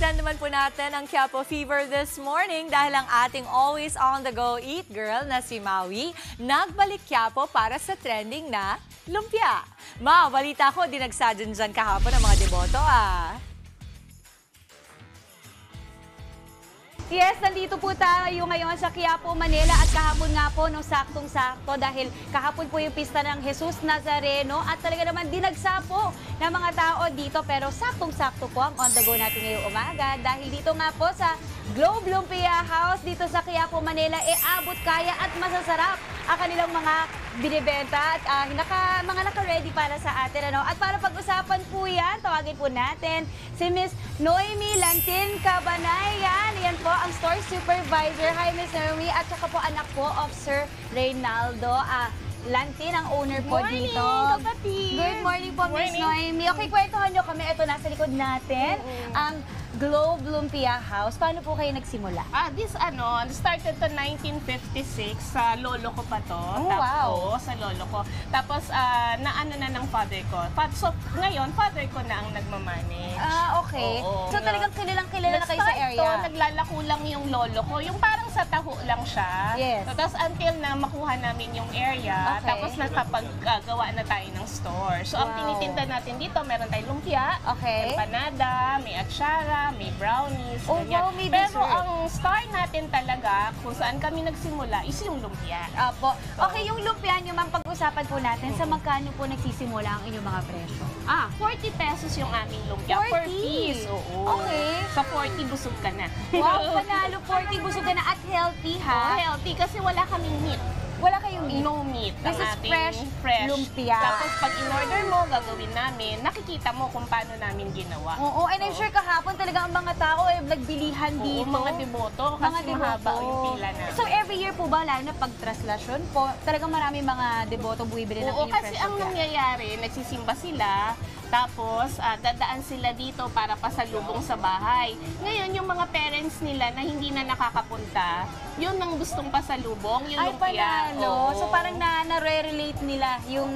extend naman po natin ang Quiapo Fever this morning dahil ang ating always on the go eat girl na si Maui nagbalik Quiapo para sa trending na lumpia. Ma, balita ko dinagsadyan dyan kahapon ang mga deboto Yes, nandito po tayo ngayon sa Quiapo, Manila at kahapon nga po, no, saktong-sakto dahil kahapon po yung pista ng Jesus Nazareno at talaga naman dinagsa po ng mga tao dito pero saktong-sakto po ang on the go natin ngayong umaga dahil dito nga po sa Globe Lumpia House dito sa Quiapo, Manila, abot kaya at masasarap ang kanilang mga binibenta at mga naka-ready para sa atin. Ano? At para pag-usapan po yan, tawagin po natin si Miss Noemi Lantin Cabanayan. Yan po ang store supervisor. Hi Miss Noemi at saka po anak po of Sir Reynaldo Lantin, ang owner po dito. Kapatid. Good morning po, Miss Noemi. Okay, kwentuhan nyo kami. Ito, nasa likod natin. Ang Globe Lumpia House. Paano po kayo nagsimula? Started to 1956. Sa lolo ko pa to. Oh, wow. Sa lolo ko. Tapos, naano na ng father ko. So, ngayon, father ko na ang nagmamanage. Okay. Oo. So, talagang kilalang-kilala na kayo sa area? Naglalako lang yung lolo ko. Yung parang sa taho lang siya. Yes. Tapos, until na makuha namin yung area. Okay. Tapos, nakapag-gawa na tayo ng store. So, ang tinitinda natin dito, meron tayong lumpia, Okay. empanada, may atsara, may brownies, Oh, ganyan. wow, may Pero dessert. ang star natin talaga, kung saan kami nagsimula, is yung lumpia. Apo. Okay, yung lumpia nyo, ma'am, pag-usapan po natin, sa magkano po nagsisimula ang inyong mga presyo? 40 pesos yung aming lumpia 40? per piece. Oo. Okay. Sa 40, busog ka na. Wow, panalo, 40, busog ka na at healthy, ha? Healthy kasi wala kaming meat. Wala kayong meat? No meat. This Ang is ating fresh lumpia. Tapos pag in-order mo, gagawin namin, nakikita mo kung paano namin ginawa. Oo, and I'm sure kahapon talaga ang mga tao ay nagbilihan dito. Oo, mga deboto, kasi mahaba yung pila na. So every year po ba, lalo na pag traslasyon po, talagang marami mga deboto buwibili ng Oo, inyong kasi fresh ang lumpia? nangyayari, nagsisimba sila, tapos dadaan sila dito para pasalubong sa bahay. Ngayon, yung mga parents nila na hindi na nakakapunta, yun ang gustong pasalubong, yung Ay, lumpia. panalo. Oo. So parang na-relate nila yung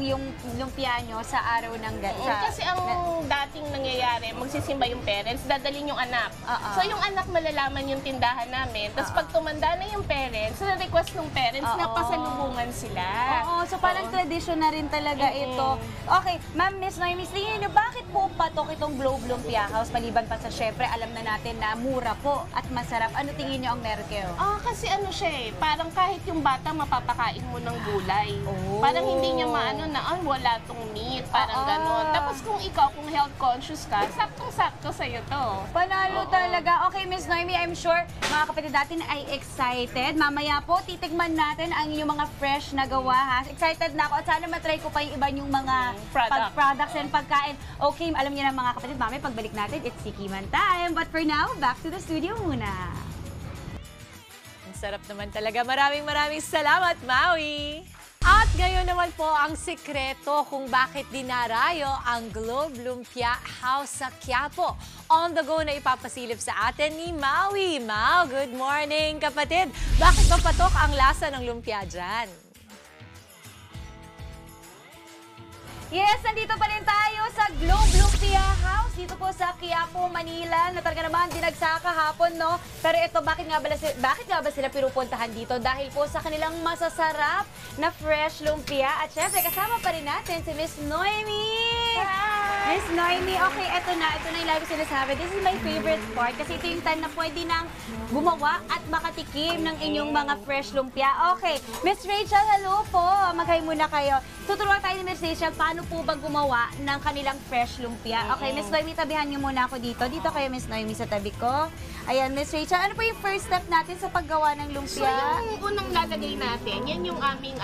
lumpia nyo sa araw ng Kasi ang dating nangyayari, magsisimba yung parents, dadalhin yung anak. So yung anak malalaman yung tindahan namin. Tapos pag tumanda na yung parents, na-request ng parents na pasalubungan sila. Oo, so parang tradition na rin talaga ito. Okay, Ma'am Miss Noemi, tingin niyo, bakit po patok itong Globe Lumpia House? Maliban pa sa syempre, alam na natin na mura po at masarap. Ano tingin niyo ang meron kayo? Kasi ano siya parang kahit yung bata mapapakain mo ng gulay. Oh. Parang hindi niya maano na, wala tong meat, parang ganon. Tapos kung ikaw, kung health conscious ka, saktong-sakto sa'yo to. Panalo talaga. Okay, Miss Noemi, I'm sure mga kapatid natin ay excited. Mamaya po, titikman natin ang inyong mga fresh na gawa, ha? Excited na ako at sana matry ko pa yung iba yung mga products and pagkain. Okay, alam niyo na mga kapatid, mamaya pagbalik natin, it's Sikiman time. But for now, back to the studio muna. Ang sarap naman talaga. Maraming salamat, Maui! At ngayon naman po ang sikreto kung bakit dinarayo ang Globe Lumpia House sa Quiapo. On the go na ipapasilip sa atin ni Maui. Mau, good morning kapatid! Bakit ba patok ang lasa ng lumpia dyan? Yes, nandito pa rin tayo sa Globe Lumpia House dito po sa Quiapo, Manila. Na talaga naman dinagsa kahapon, no? Pero ito, bakit nga ba sila pinupuntahan dito? Dahil po sa kanilang masasarap na fresh lumpia. At syempre, kasama pa rin natin si Miss Noemi. Hi! Miss Noemi, okay, ito na yung lagi sinasabi. This is my favorite part kasi ito yung time na pwede nang gumawa at makatikim ng inyong mga fresh lumpia. Okay, Miss Rachel, hello po. Maghay muna kayo. Tuturuan tayo ni Miss Rachel paano po ba gumawa ng kanilang fresh lumpia. Okay, Miss Noemi, tabihan niyo muna ako dito. Dito kayo, Miss Noemi, sa tabi ko. Ayan, Miss Rachel, ano po yung first step natin sa paggawa ng So, lumpia? yung unang lalagay natin, yan yung aming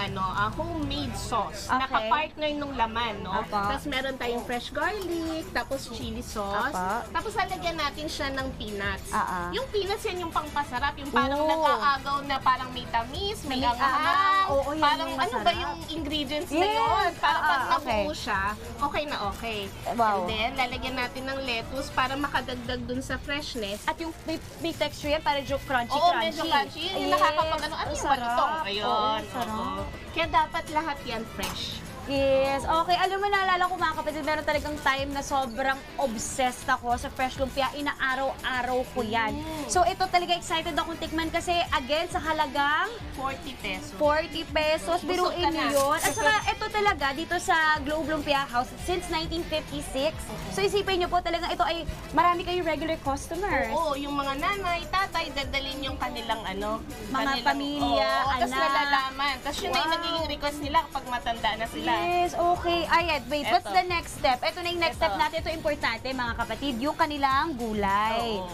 homemade sauce. Okay. Naka-partner nung laman, no? Apa. Tapos meron tayong fresh garlic, tapos chili sauce. Apa. Tapos lalagyan natin siya ng peanuts. Yung peanuts yan yung pangpasarap, yung parang Oo. nag-aagaw na parang may tamis, may anghang. Oo, yan Parang yung ano masarap. ba yung ingredients na Yes. yun? Para pag Okay. nabuo siya, okay na okay. Wow. And then, lalagyan natin ng lettuce para makadagdag dun sa freshness. At yung may texture yan, para jo crunchy. Oo, medyo crunchy. Yun yung nakakapag ano yung sarap. malutong. Ayun. Oo, sarap. oo. Kaya dapat lahat yan fresh. Yes, okay. Alam mo, naalala ko mga kapatid, meron talagang time na sobrang obsessed ako sa fresh lumpia. Inaaraw-araw ko yan. So ito talaga excited akong tikman kasi again sa halagang 40 pesos. 40 pesos. Busog Biruin ka niyo na. yun. At saka ito talaga dito sa Globe Lumpia House since 1956. So isipin niyo po talagang ito ay marami kayong regular customers. Oo, yung mga nanay, tatay, dadalhin yung kanilang Mga pamilya, Tapos anak. nalalaman. Tapos yun ay Wow. nagiging request nila kapag matanda na sila. Yes, okay. Ayan, wait, what's Eto. the next step? Ito na yung next step Eto. natin. Ito importante mga kapatid, yung kanilang gulay. Oo.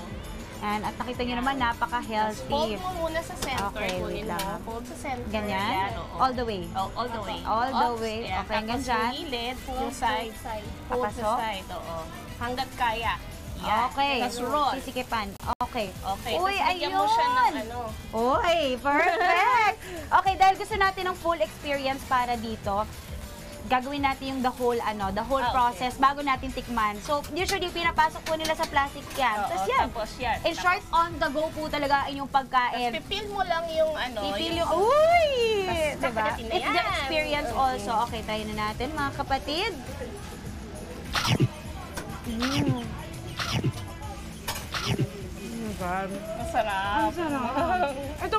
Yan, at nakita nyo naman, Fold napaka-healthy. mo muna sa center. Okay, wait kunin lang, mo. ah. Fold sa center. Ganyan? Yan, oo. All the way? Oh, all the way. All the Oops, way. yan. Okay, hanggang Tapos dyan? yung gilid, yung side. Fold sa Papasok? side, oo. Hanggat kaya. Yan. Okay. Tapos roll. Sisikipan. Okay. Okay. Uy, Tapos bigyan mo siya ng ayun! Uy, perfect! Okay, dahil gusto natin ng full experience para dito, gagawin natin yung the whole okay. process bago natin tikman. So, usually pinapasok po nila sa plastic can. Oo, Tapos yan. tapos yan. In short, on the go po talaga inyong pagkain. Tapos pipil mo lang yung Ipil yung, uy! Tas Diba? kakagatin na It's the yan. experience also. Okay, try na natin mga kapatid. Masarap. Ito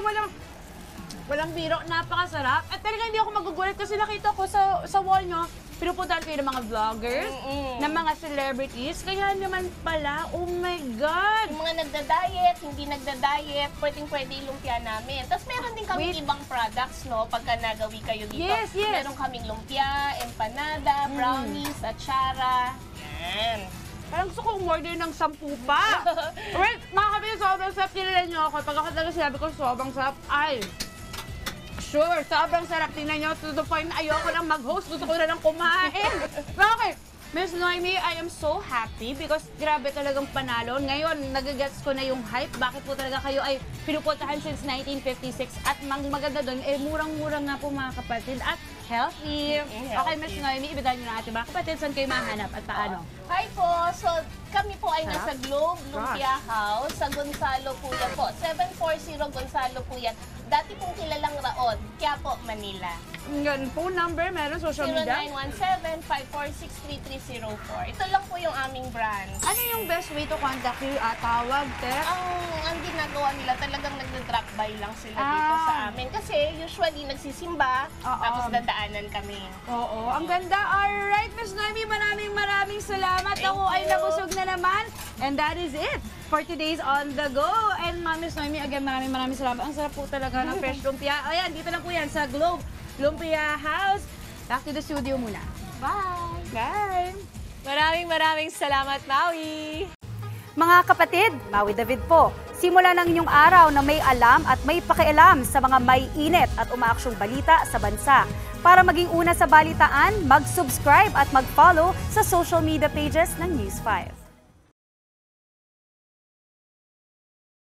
walang biro, napakasarap. At talaga hindi ako magugulat kasi nakita ko sa wall nyo, pinupuntahan kayo ng mga vloggers, ng mga celebrities. Kaya naman pala, oh my God! Yung mga nagda-diet, hindi nagda-diet, pwedeng-pwede yung lumpia namin. Tapos meron din kami Wait. ibang products, no, pagka nagawi kayo dito. Yes, yes. Meron kaming lumpia, empanada, brownies, atsara. Yan. Parang gusto ko umorder ng 10 pa. Alright, mga kapatid, sobrang sarap. Tinala nyo ako. Pag ako talaga sinabi ko sobrang sarap, ay, sure, sobrang sarap. Tingnan nyo, to the point na ayoko nang mag-host. Gusto ko na lang kumain. Okay, Miss Noemi, I am so happy because grabe talagang panalo. Ngayon, nagagets ko na yung hype. Bakit po talaga kayo ay pinupuntahan since 1956 at maganda doon, eh murang-murang nga po mga kapatid at healthy. Okay, Miss Noemi, ibigay nyo na ating mga kapatid. Saan kayo mahanap at paano? Hi po. So, kami po ay nasa Globe Lumpia House sa Gonzalo Puyan po. 740 Gonzalo Puyan. Dati pong kilalang Raon, Quiapo, Manila. Yan, phone number, meron social media? 0917-546-3304. Ito lang po yung aming brand. Ano yung best way to contact you? Tawag, text? Ang ginagawa nila, talagang nagda-drop by lang sila dito sa amin. Kasi usually nagsisimba, tapos dadaanan kami. Oo, ang ganda. Alright, Miss Noemi, maraming salamat. Ako ay nabusog na naman. And that is it for today's On The Go. And Miss Noemi, again, maraming salamat. Ang sarap po talaga ng fresh lumpia. Ayan, dito lang po yan sa Globe Lumpia House. Back to the studio muna. Bye! Bye! Maraming salamat, Maui! Mga kapatid, Maui David po. Simula ng inyong araw na may alam at may pakialam sa mga may init at umaaksyong balita sa bansa. Para maging una sa balitaan, mag-subscribe at mag-follow sa social media pages ng News 5.